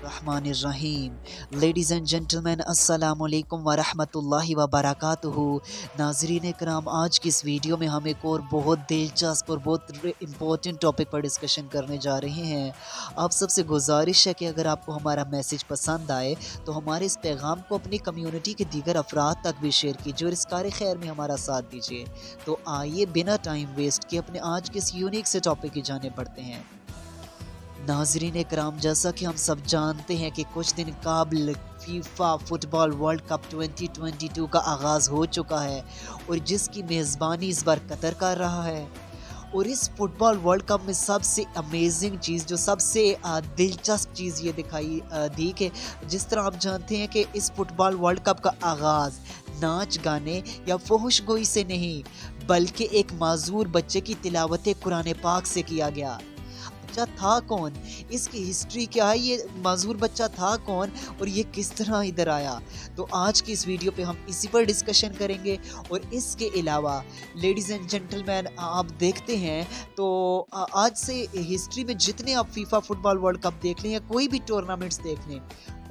बिस्मिल्लाहिर्रहमानिर्रहीम। Ladies and gentleman, अस्सलाम वालेकुम वरहमतुल्लाहि वबरकातुहू। नाज़रीन कराम, आज की इस वीडियो में हम एक और बहुत दिलचस्प और बहुत इम्पोर्टेंट टॉपिक पर डिस्कशन करने जा रहे हैं। आप सबसे गुजारिश है कि अगर आपको हमारा मैसेज पसंद आए तो हमारे इस पैगाम को अपनी कम्युनिटी के दीगर अफराद तक भी शेयर कीजिए और इस कार खैर में हमारा साथ दीजिए। तो आइए बिना टाइम वेस्ट किए अपने आज के इस यूनिक से टॉपिक की जाने पड़ते हैं। नाजरीन कराम, जैसा कि हम सब जानते हैं कि कुछ दिन कबल फीफा फुटबॉल वर्ल्ड कप 2022 का आगाज़ हो चुका है और जिसकी मेज़बानी इस बार कतर कर रहा है। और इस फुटबॉल वर्ल्ड कप में सबसे अमेजिंग चीज़, जो सबसे दिलचस्प चीज़ ये दिखाई दी कि जिस तरह आप जानते हैं कि इस फुटबॉल वर्ल्ड कप का आगाज़ नाच गाने या फहुश गोई से नहीं बल्कि एक माजूर बच्चे की तिलावत कुरान पाक से किया गया। बच्चा था कौन, इसकी हिस्ट्री क्या है, ये माजूर बच्चा था कौन और ये किस तरह इधर आया, तो आज की इस वीडियो पे हम इसी पर डिस्कशन करेंगे। और इसके अलावा लेडीज़ एंड जेंटलमैन, आप देखते हैं तो आज से हिस्ट्री में जितने आप फीफा फुटबॉल वर्ल्ड कप देख लें या कोई भी टूर्नामेंट्स देख लें,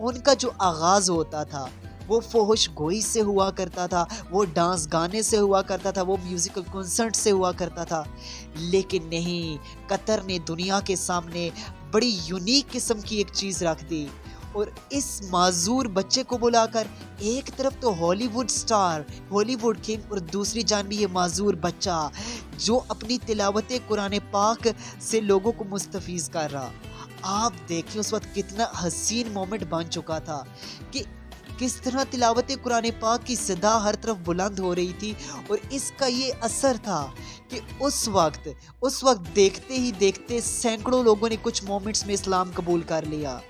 उनका जो आगाज़ होता था वो फहुश गोई से हुआ करता था, वो डांस गाने से हुआ करता था, वो म्यूज़िकल कॉन्सर्ट से हुआ करता था। लेकिन नहीं, कतर ने दुनिया के सामने बड़ी यूनिक किस्म की एक चीज़ रख दी और इस माजूर बच्चे को बुलाकर एक तरफ तो हॉलीवुड स्टार, हॉलीवुड किंग और दूसरी जान भी ये माजूर बच्चा जो अपनी तिलावत कुरान पाक से लोगों को मुस्तफ़ीज़ कर रहा। आप देखिए उस वक्त कितना हसीन मोमेंट बन चुका था कि किस तरह तिलावत कुरान पाक की सदा हर तरफ बुलंद हो रही थी। और इसका ये असर था कि उस वक्त देखते ही देखते सैकड़ों लोगों ने कुछ मोमेंट्स में इस्लाम कबूल कर लिया।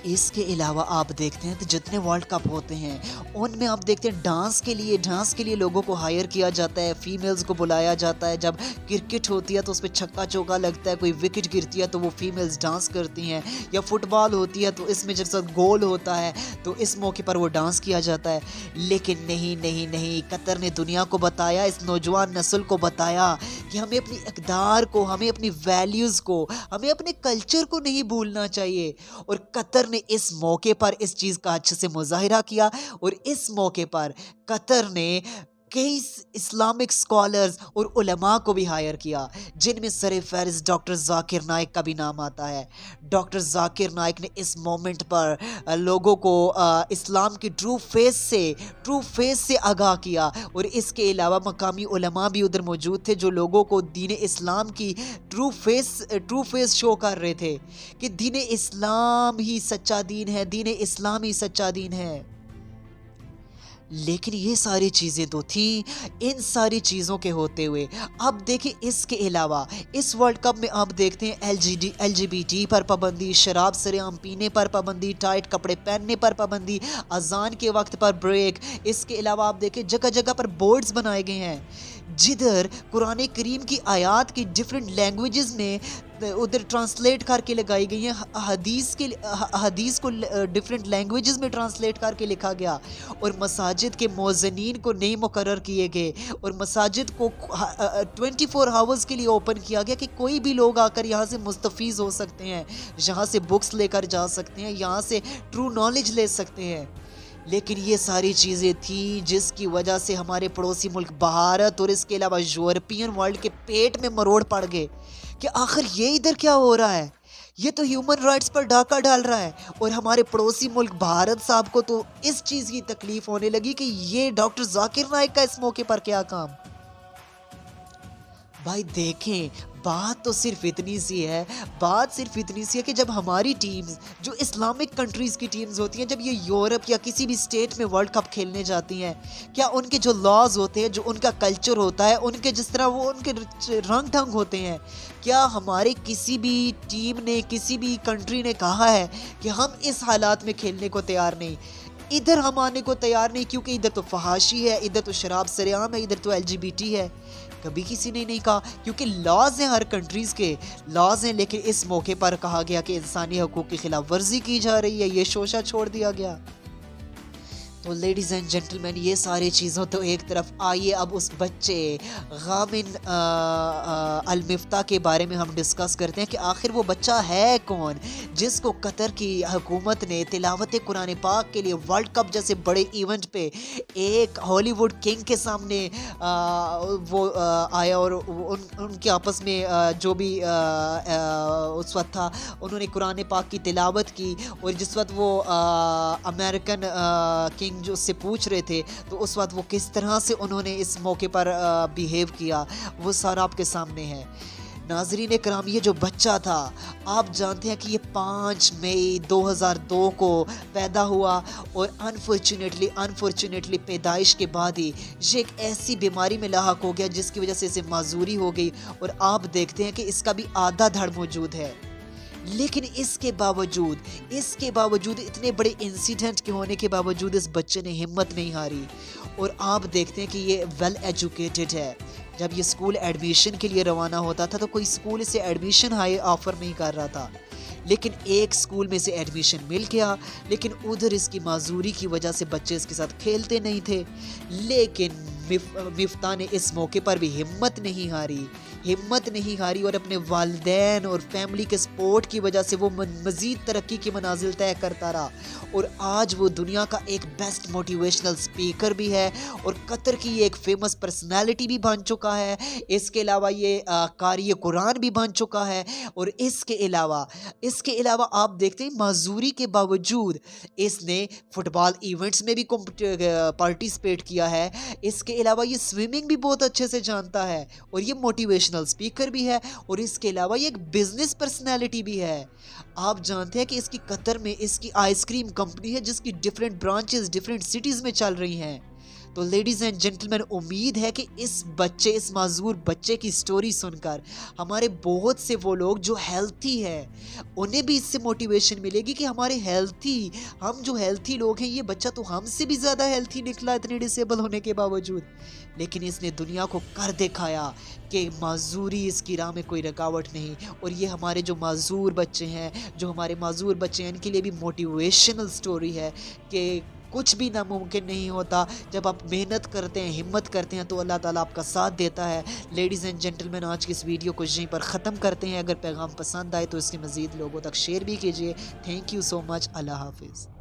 इसके अलावा आप देखते हैं तो जितने वर्ल्ड कप होते हैं उनमें आप देखते हैं डांस के लिए लोगों को हायर किया जाता है, फीमेल्स को बुलाया जाता है। जब क्रिकेट होती है तो उस पर छक्का चौका लगता है, कोई विकेट गिरती है तो वो फीमेल्स डांस करती हैं, या फुटबॉल होती है तो इसमें जब साथ गोल होता है तो इस मौके पर वो डांस किया जाता है। लेकिन नहीं, कतर ने दुनिया को बताया, इस नौजवान नस्ल को बताया कि हमें अपनी इक़दार को, हमें अपनी वैल्यूज़ को, हमें अपने कल्चर को नहीं भूलना चाहिए। और कतर ने इस मौके पर इस चीज़ का अच्छे से मुज़ाहिरा किया और इस मौके पर कतर ने कई इस्लामिक स्कॉलर्स और उलमा को भी हायर किया, जिनमें सर फहरिस्त डॉक्टर जाकिर नाइक का भी नाम आता है। डॉक्टर जाकिर नाइक ने इस मोमेंट पर लोगों को इस्लाम की ट्रू फेस से आगाह किया। और इसके अलावा मकामी उलमा भी उधर मौजूद थे जो लोगों को दीन इस्लाम की ट्रू फेस शो कर रहे थे कि दीन इस्लाम ही सच्चा दीन है, दीन इस्लाम ही सच्चा दीन है। लेकिन ये सारी चीज़ें तो थी, इन सारी चीज़ों के होते हुए अब देखिए इसके अलावा इस वर्ल्ड कप में आप देखते हैं LGBT पर पाबंदी, शराब सरेआम पीने पर पाबंदी, टाइट कपड़े पहनने पर पाबंदी, अजान के वक्त पर ब्रेक। इसके अलावा आप देखें जगह जगह पर बोर्ड्स बनाए गए हैं जिधर कुरान करीम की आयात की डिफरेंट लैंग्वेजेस में उधर ट्रांसलेट करके लगाई गई हैं। हदीस को डिफरेंट लैंग्वेजेस में ट्रांसलेट करके लिखा गया और मसाजिद के मौज़नीन को नए मुकर्रर किए गए और मसाजिद को 24 आवर्स के लिए ओपन किया गया कि कोई भी लोग आकर यहाँ से मुस्तफ़ीज़ हो सकते हैं, यहाँ से बुक्स लेकर जा सकते हैं, यहाँ से ट्रू नॉलेज ले सकते हैं। लेकिन ये सारी चीज़ें थी जिसकी वजह से हमारे पड़ोसी मुल्क भारत और इसके अलावा यूरोपियन वर्ल्ड के पेट में मरोड़ पड़ गए कि आखिर ये इधर क्या हो रहा है, ये तो ह्यूमन राइट्स पर डाका डाल रहा है। और हमारे पड़ोसी मुल्क भारत साहब को तो इस चीज़ की तकलीफ होने लगी कि ये डॉक्टर जाकिर नाइक का इस मौके पर क्या काम। भाई देखें, बात सिर्फ इतनी सी है कि जब हमारी टीम्स जो इस्लामिक कंट्रीज़ की टीम्स होती हैं, जब ये यूरोप या किसी भी स्टेट में वर्ल्ड कप खेलने जाती हैं, क्या उनके जो लॉज होते हैं, जो उनका कल्चर होता है, उनके जिस तरह वो उनके रंग ढंग होते हैं, क्या हमारे किसी भी टीम ने, किसी भी कंट्री ने कहा है कि हम इस हालात में खेलने को तैयार नहीं, इधर हम आने को तैयार नहीं, क्योंकि इधर तो फहाशी है, इधर तो शराब सरेआम है, इधर तो LGBT है? कभी किसी ने नहीं कहा, क्योंकि लॉज हैं, हर कंट्रीज़ के लॉज हैं। लेकिन इस मौके पर कहा गया कि इंसानी हकूक़ की खिलाफ वर्जी की जा रही है, ये शोशा छोड़ दिया गया। तो लेडीज़ एंड जेंटलमैन, ये सारी चीज़ों तो एक तरफ, आइए अब उस बच्चे गामिन अलमिफ्ता के बारे में हम डिस्कस करते हैं कि आखिर वो बच्चा है कौन, जिसको कतर की हुकूमत ने तिलावत कुरान पाक के लिए वर्ल्ड कप जैसे बड़े इवेंट पे एक हॉलीवुड किंग के सामने वो आया, और उनके आपस में जो भी उस वक्त था, उन्होंने कुरान पाक की तिलावत की। और जिस वक्त वो अमेरिकन किंग जो उससे पूछ रहे थे, तो उस वक्त वो किस तरह से उन्होंने इस मौके पर बिहेव किया, वो सारा आपके सामने है। नाज़रीन कराम, ये जो बच्चा था, आप जानते हैं कि ये 5 मई 2002 को पैदा हुआ, और अनफॉर्चुनेटली पैदाइश के बाद ही ये एक ऐसी बीमारी में लाहक हो गया जिसकी वजह से इसे माजूरी हो गई, और आप देखते हैं कि इसका भी आधा धड़ मौजूद है। लेकिन इसके बावजूद इतने बड़े इंसिडेंट के होने के बावजूद इस बच्चे ने हिम्मत नहीं हारी, और आप देखते हैं कि ये वेल एजुकेटेड है। जब ये स्कूल एडमिशन के लिए रवाना होता था तो कोई स्कूल इसे एडमिशन ऑफर नहीं कर रहा था, लेकिन एक स्कूल में से एडमिशन मिल गया। लेकिन उधर इसकी माजूरी की वजह से बच्चे इसके साथ खेलते नहीं थे, लेकिन मिफ्ता ने इस मौके पर भी हिम्मत नहीं हारी, और अपने वालिदैन और फैमिली के सपोर्ट की वजह से वो मज़ीद तरक्की की मनाजिल तय करता रहा, और आज वो दुनिया का एक बेस्ट मोटिवेशनल स्पीकर भी है, और कतर की ये एक फेमस पर्सनालिटी भी बन चुका है। इसके अलावा ये कारी कुरान भी बन चुका है, और इसके अलावा आप देखते हैं माजूरी के बावजूद इसने फुटबॉल इवेंट्स में भी पार्टिसिपेट किया है। इसके अलावा ये स्विमिंग भी बहुत अच्छे से जानता है, और ये मोटिवेशनल स्पीकर भी है, और इसके अलावा ये एक बिजनेस पर्सनालिटी भी है। आप जानते हैं कि इसकी कतर में इसकी आइसक्रीम कंपनी है जिसकी डिफरेंट ब्रांचेस डिफरेंट सिटीज़ में चल रही हैं। तो लेडीज़ एंड जेंटलमैन, उम्मीद है कि इस माजूर बच्चे की स्टोरी सुनकर हमारे बहुत से वो लोग जो हेल्थी हैं उन्हें भी इससे मोटिवेशन मिलेगी कि हम जो हेल्थी लोग हैं, ये बच्चा तो हमसे भी ज़्यादा हेल्थी निकला इतने डिसेबल होने के बावजूद, लेकिन इसने दुनिया को कर दिखाया कि माजूरी इसकी राह में कोई रुकावट नहीं। और ये हमारे जो माजूर बच्चे हैं इनके लिए भी मोटिवेशनल स्टोरी है कि कुछ भी नामुमकिन नहीं होता। जब आप मेहनत करते हैं, हिम्मत करते हैं, तो अल्लाह ताला आपका साथ देता है। लेडीज़ एंड जेंटलमैन, आज की इस वीडियो को यहीं पर ख़त्म करते हैं। अगर पैगाम पसंद आए तो इसके मज़ीद लोगों तक शेयर भी कीजिए। Thank you so much. अल्लाह हाफिज़।